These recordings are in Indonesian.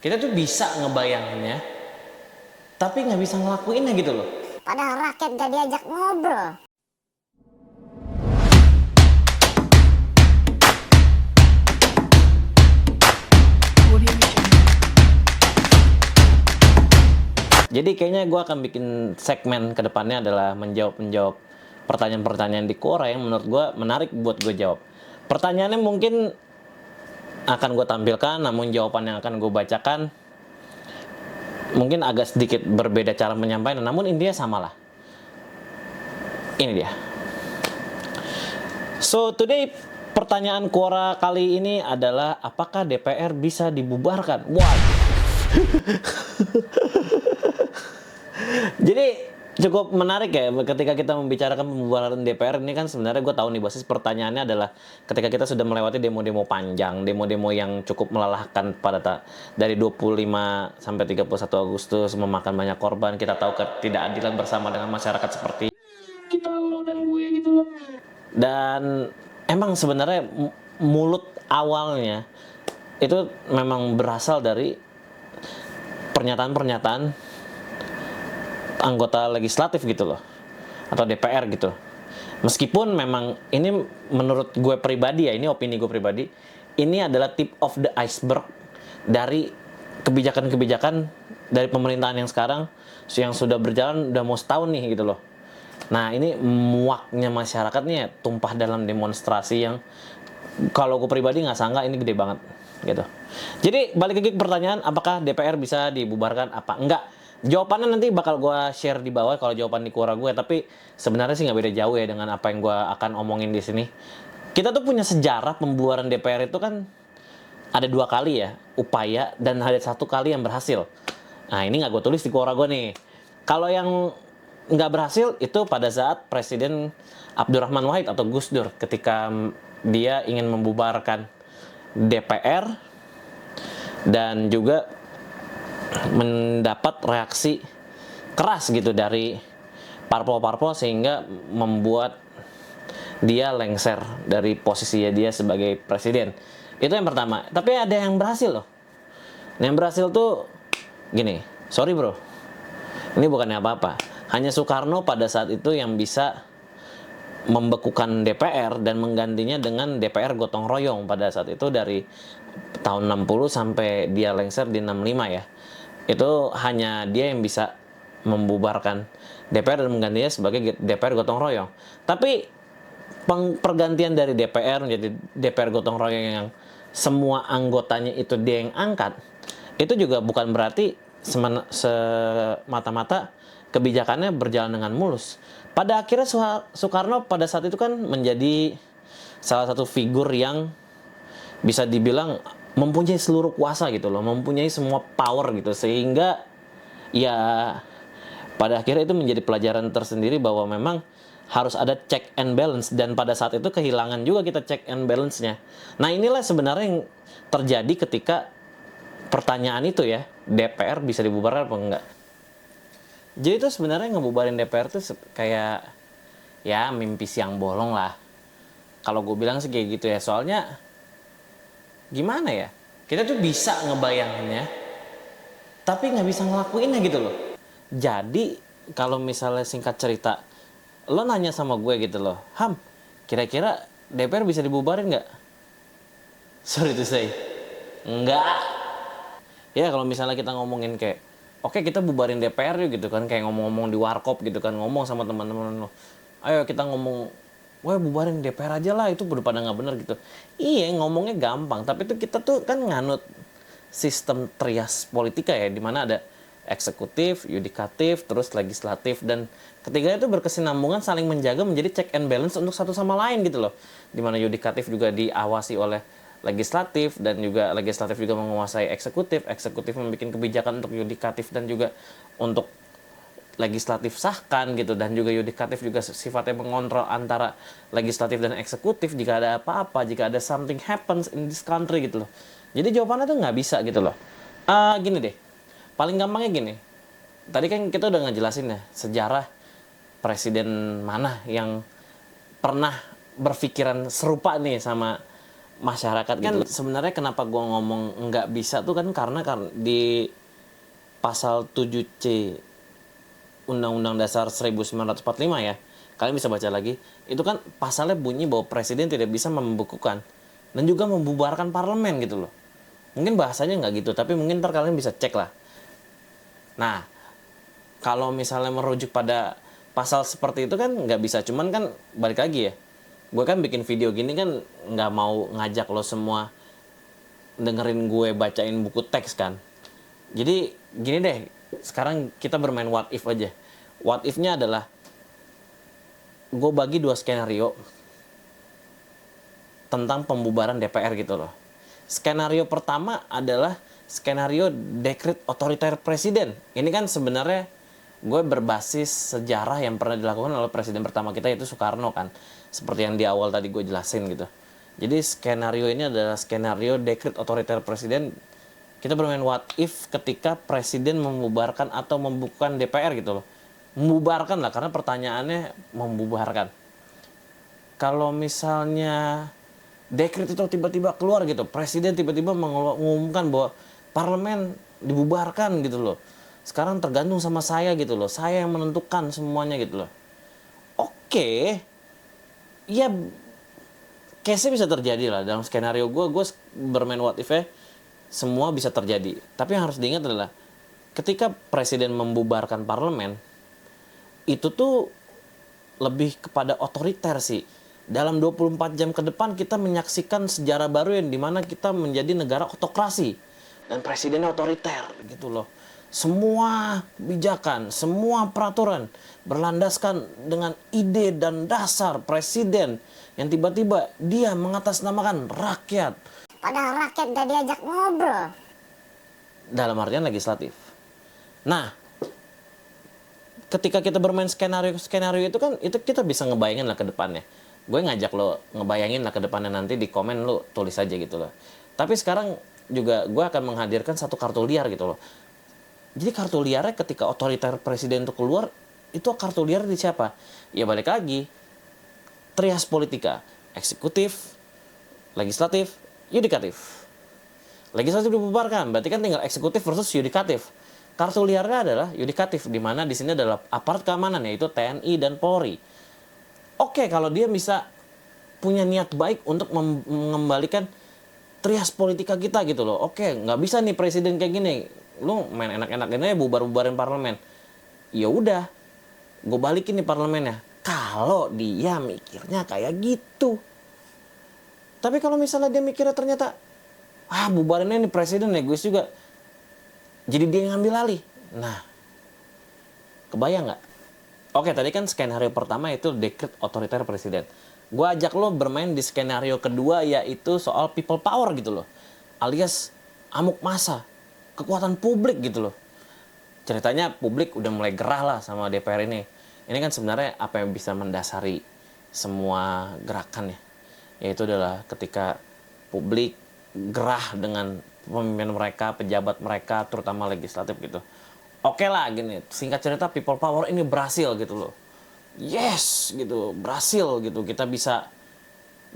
Kita tuh bisa ngebayanginnya, tapi nggak bisa ngelakuinnya gitu loh. Padahal rakyat gak diajak ngobrol. Jadi kayaknya gue akan bikin segmen kedepannya adalah menjawab pertanyaan-pertanyaan di Quora yang menurut gue menarik buat gue jawab. Pertanyaannya mungkin akan gue tampilkan, namun jawaban yang akan gue bacakan mungkin agak sedikit berbeda cara menyampaikan, namun intinya sama lah. Ini dia. So today pertanyaan Quora kali ini adalah apakah DPR bisa dibubarkan? Wah. Jadi cukup menarik ya ketika kita membicarakan pembubaran DPR ini kan sebenarnya gue tahu nih basis pertanyaannya adalah ketika kita sudah melewati demo-demo panjang, demo-demo yang cukup melelahkan pada dari 25 sampai 31 Agustus memakan banyak korban, kita tahu ketidakadilan bersama dengan masyarakat seperti kita lo dan gue gitu loh. Dan emang sebenarnya mulut awalnya itu memang berasal dari pernyataan-pernyataan anggota legislatif gitu loh, atau DPR gitu. Meskipun memang ini menurut gue pribadi ya, ini opini gue pribadi, ini adalah tip of the iceberg dari kebijakan-kebijakan dari pemerintahan yang sekarang yang sudah berjalan udah mau setahun nih gitu loh. Nah ini muaknya masyarakatnya tumpah dalam demonstrasi yang kalau gue pribadi nggak sangka ini gede banget gitu. Jadi balik lagi ke pertanyaan, apakah DPR bisa dibubarkan apa enggak? Jawabannya nanti bakal gue share di bawah kalau jawaban di Quora gue, tapi sebenarnya sih nggak beda jauh ya dengan apa yang gue akan omongin di sini. Kita tuh punya sejarah pembubaran DPR itu kan ada 2 kali ya upaya dan ada 1 kali yang berhasil. Nah ini nggak gue tulis di Quora gue nih. Kalau yang nggak berhasil itu pada saat Presiden Abdurrahman Wahid atau Gus Dur ketika dia ingin membubarkan DPR dan juga mendapat reaksi keras gitu dari parpol-parpol sehingga membuat dia lengser dari posisinya dia sebagai presiden. Itu yang pertama. Tapi ada yang berhasil loh. Yang berhasil tuh gini, sorry bro, ini bukannya apa-apa. Hanya Soekarno pada saat itu yang bisa membekukan DPR dan menggantinya dengan DPR gotong royong pada saat itu dari tahun 60 sampai dia lengser di 65 ya. Itu hanya dia yang bisa membubarkan DPR dan menggantinya sebagai DPR gotong royong. Tapi pergantian dari DPR menjadi DPR gotong royong yang semua anggotanya itu dia yang angkat, itu juga bukan berarti semata-mata kebijakannya berjalan dengan mulus. Pada akhirnya Soekarno pada saat itu kan menjadi salah satu figur yang bisa dibilang mempunyai seluruh kuasa gitu loh, mempunyai semua power gitu, sehingga ya pada akhirnya itu menjadi pelajaran tersendiri bahwa memang harus ada check and balance, dan pada saat itu kehilangan juga kita check and balance-nya. Nah inilah sebenarnya yang terjadi ketika pertanyaan itu ya, DPR bisa dibubarkan apa enggak. Jadi itu sebenarnya ngebubarin DPR tuh kayak ya mimpi siang bolong lah. Kalau gue bilang sih kayak gitu ya, soalnya gimana ya, kita tuh bisa ngebayanginnya tapi nggak bisa ngelakuinnya gitu loh. Jadi kalau misalnya singkat cerita lo nanya sama gue gitu loh, Ham, kira-kira DPR bisa dibubarin nggak? Sorry to say, enggak. Ya kalau misalnya kita ngomongin kayak oke, kita bubarin DPR yuk gitu kan, kayak ngomong-ngomong di warkop gitu kan, ngomong sama teman-teman lo, ayo kita ngomong, wah bubarin DPR aja lah, itu udah pada nggak bener gitu. Iya ngomongnya gampang, tapi tuh kita tuh kan nganut sistem trias politika ya, dimana ada eksekutif, yudikatif, terus legislatif, dan ketiganya itu berkesinambungan saling menjaga menjadi check and balance untuk satu sama lain gitu loh. Dimana yudikatif juga diawasi oleh legislatif dan juga legislatif juga menguasai eksekutif, eksekutif membuat kebijakan untuk yudikatif dan juga untuk legislatif sahkan gitu, dan juga yudikatif juga sifatnya mengontrol antara legislatif dan eksekutif jika ada apa-apa, jika ada something happens in this country gitu loh. Jadi jawabannya tuh nggak bisa gitu loh. Gini deh, paling gampangnya gini, tadi kan kita udah ngejelasin ya sejarah presiden mana yang pernah berpikiran serupa nih sama masyarakat gitu. Kan sebenarnya kenapa gue ngomong nggak bisa tuh kan karena di pasal 7C Undang-Undang Dasar 1945 ya, kalian bisa baca lagi, itu kan pasalnya bunyi bahwa presiden tidak bisa membekukan dan juga membubarkan parlemen gitu loh. Mungkin bahasanya nggak gitu, tapi mungkin ntar kalian bisa cek lah. Nah, kalau misalnya merujuk pada pasal seperti itu kan nggak bisa, cuman kan balik lagi ya, gue kan bikin video gini kan nggak mau ngajak lo semua dengerin gue bacain buku teks kan. Jadi gini deh, sekarang kita bermain what if aja. What if-nya adalah gue bagi 2 skenario tentang pembubaran DPR gitu loh. Skenario pertama adalah skenario dekret otoriter presiden. Ini kan sebenarnya gue berbasis sejarah yang pernah dilakukan oleh presiden pertama kita yaitu Soekarno kan. Seperti yang di awal tadi gue jelasin gitu. Jadi skenario ini adalah skenario dekret otoriter presiden. Kita bermain what if ketika presiden membubarkan atau membukukan DPR gitu loh. Membubarkan lah, karena pertanyaannya membubarkan. Kalau misalnya dekret itu tiba-tiba keluar gitu, presiden tiba-tiba mengumumkan bahwa parlemen dibubarkan gitu loh. Sekarang tergantung sama saya gitu loh. Saya yang menentukan semuanya gitu loh. Oke. Ya case-nya bisa terjadi lah. Dalam skenario gue bermain what if ya, semua bisa terjadi. Tapi yang harus diingat adalah ketika presiden membubarkan parlemen, itu tuh lebih kepada otoriter sih. Dalam 24 jam ke depan kita menyaksikan sejarah baru yang dimana kita menjadi negara otokrasi. Dan presidennya otoriter gitu loh. Semua kebijakan, semua peraturan berlandaskan dengan ide dan dasar presiden yang tiba-tiba dia mengatasnamakan rakyat. Padahal rakyat gak diajak ngobrol. Dalam artian legislatif. Nah, ketika kita bermain skenario itu kan, itu kita bisa ngebayangin lah ke depannya. Gue ngajak lo ngebayangin lah ke depannya, nanti di komen lo tulis aja gitu loh. Tapi sekarang juga gue akan menghadirkan satu kartu liar gitu loh. Jadi kartu liarnya ketika otoriter presiden itu keluar, itu kartu liar di siapa? Ya balik lagi, trias politika, eksekutif, legislatif, yudikatif. Legislatif dibubarkan, berarti kan tinggal eksekutif versus yudikatif. Kartu liarnya adalah yudikatif, di mana di sini adalah aparat keamanan, yaitu TNI dan Polri. Oke, kalau dia bisa punya niat baik untuk mengembalikan trias politika kita gitu loh. Oke, nggak bisa nih presiden kayak gini. Lu main enak-enakin aja bubar-bubarin parlemen. Ya udah, gue balikin nih parlemennya. Kalau dia mikirnya kayak gitu. Tapi kalau misalnya dia mikirnya ternyata, bubarinnya nih presiden egois juga, jadi dia yang ngambil alih. Nah, kebayang nggak? Oke, tadi kan skenario pertama itu dekret otoriter presiden. Gue ajak lo bermain di skenario kedua, yaitu soal people power gitu loh. Alias amuk massa, kekuatan publik gitu loh. Ceritanya publik udah mulai gerah lah sama DPR ini. Ini kan sebenarnya apa yang bisa mendasari semua gerakan ya. Yaitu adalah ketika publik gerah dengan pemimpin mereka, pejabat mereka, terutama legislatif gitu. Oke lah gini, singkat cerita people power ini berhasil gitu loh. Yes gitu, berhasil gitu. Kita bisa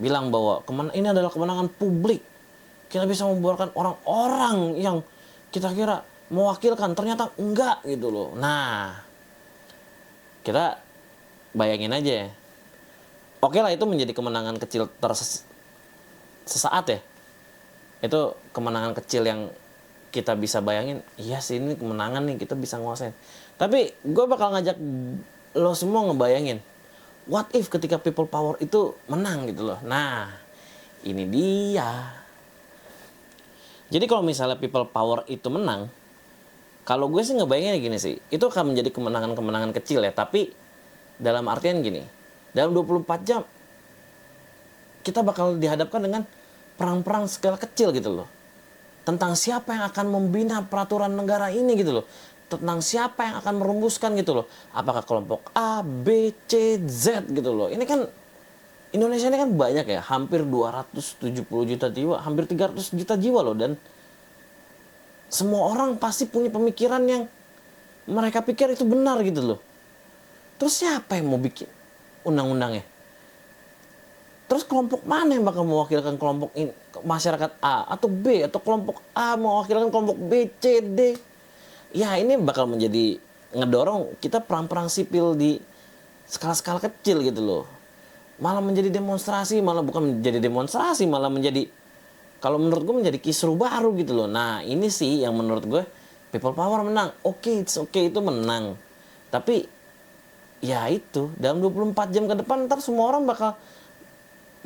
bilang bahwa ini adalah kemenangan publik. Kita bisa membubarkan orang-orang yang kita kira mewakilkan, ternyata enggak gitu loh. Nah, kita bayangin aja ya. Oke lah, itu menjadi kemenangan kecil sesaat ya. Itu kemenangan kecil yang kita bisa bayangin, iya sih ini kemenangan nih, kita bisa nguasain. Tapi gue bakal ngajak lo semua ngebayangin, what if ketika people power itu menang gitu loh. Nah, ini dia. Jadi kalau misalnya people power itu menang, kalau gue sih ngebayanginnya gini sih, itu akan menjadi kemenangan-kemenangan kecil ya. Tapi dalam artian gini, dalam 24 jam, kita bakal dihadapkan dengan perang-perang skala kecil gitu loh. Tentang siapa yang akan membina peraturan negara ini gitu loh. Tentang siapa yang akan merumuskan gitu loh. Apakah kelompok A, B, C, Z gitu loh. Ini kan Indonesia ini kan banyak ya. Hampir 270 juta jiwa. Hampir 300 juta jiwa loh. Dan semua orang pasti punya pemikiran yang mereka pikir itu benar gitu loh. Terus siapa yang mau bikin undang-undangnya? Terus kelompok mana yang bakal mewakilkan kelompok ini, masyarakat A atau B, atau kelompok A mewakilkan kelompok B, C, D? Ya ini bakal menjadi ngedorong kita perang-perang sipil di skala-skala kecil gitu loh. Malah menjadi demonstrasi, malah bukan menjadi demonstrasi, malah menjadi, kalau menurut gue menjadi kisruh baru gitu loh. Nah ini sih yang menurut gue people power menang. Oke, it's okay, itu menang. Tapi ya itu, dalam 24 jam ke depan ntar semua orang bakal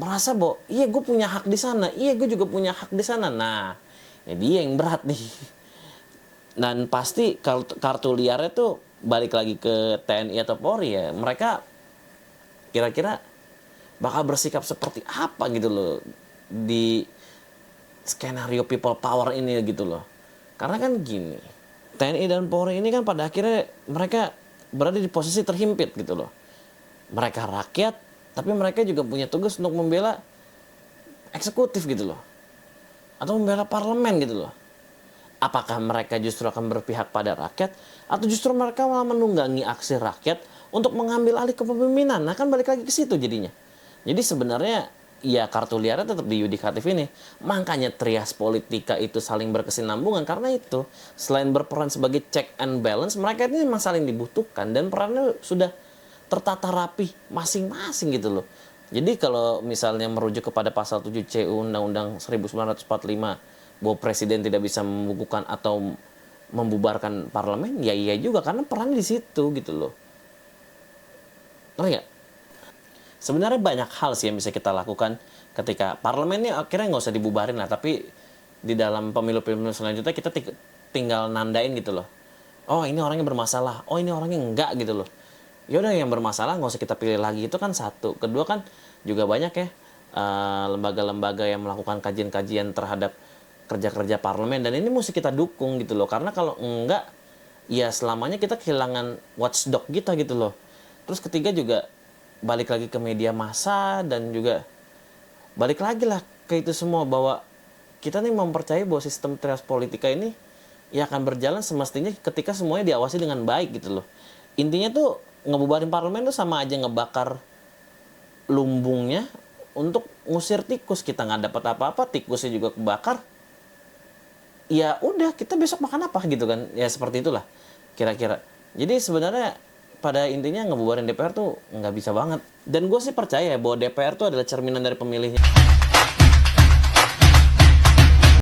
merasa bahwa iya gue punya hak di sana, iya gue juga punya hak di sana. Nah ini dia yang berat nih. Dan pasti kartu liarnya tuh balik lagi ke TNI atau Polri ya. Mereka kira-kira bakal bersikap seperti apa gitu loh di skenario people power ini gitu loh. Karena kan gini, TNI dan Polri ini kan pada akhirnya mereka berada di posisi terhimpit gitu loh. Mereka rakyat, tapi mereka juga punya tugas untuk membela eksekutif gitu loh. Atau membela parlemen gitu loh. Apakah mereka justru akan berpihak pada rakyat, atau justru mereka malah menunggangi aksi rakyat untuk mengambil alih kepemimpinan? Nah kan balik lagi ke situ jadinya. Jadi sebenarnya ya kartu liarnya tetap di yudikatif ini. Makanya trias politika itu saling berkesinambungan, karena itu selain berperan sebagai check and balance, mereka ini memang saling dibutuhkan dan perannya sudah tertata rapi masing-masing gitu loh. Jadi kalau misalnya merujuk kepada pasal 7C Undang-Undang 1945 bahwa presiden tidak bisa membukukan atau membubarkan parlemen, ya iya juga karena perannya di situ gitu loh. Ngerti nggak? Sebenarnya banyak hal sih yang bisa kita lakukan ketika parlemennya akhirnya nggak usah dibubarin lah, tapi di dalam pemilu-pemilu selanjutnya kita tinggal nandain gitu loh. Oh ini orangnya bermasalah, oh ini orangnya enggak gitu loh. Yaudah yang bermasalah nggak usah kita pilih lagi, itu kan satu. Kedua kan juga banyak ya lembaga-lembaga yang melakukan kajian-kajian terhadap kerja-kerja parlemen, dan ini mesti kita dukung gitu loh. Karena kalau enggak, ya selamanya kita kehilangan watchdog kita gitu loh. Terus ketiga juga balik lagi ke media massa, dan juga balik lagi lah ke itu semua, bahwa kita nih mempercayai bahwa sistem trias politika ini ya akan berjalan semestinya ketika semuanya diawasi dengan baik gitu loh. Intinya tuh ngebubarin parlemen tuh sama aja ngebakar lumbungnya untuk ngusir tikus. Kita nggak dapat apa-apa, tikusnya juga kebakar. Ya udah, kita besok makan apa gitu kan. Ya seperti itulah kira-kira. Jadi sebenarnya pada intinya ngebubarin DPR tuh nggak bisa banget. Dan gue sih percaya bahwa DPR tuh adalah cerminan dari pemilihnya.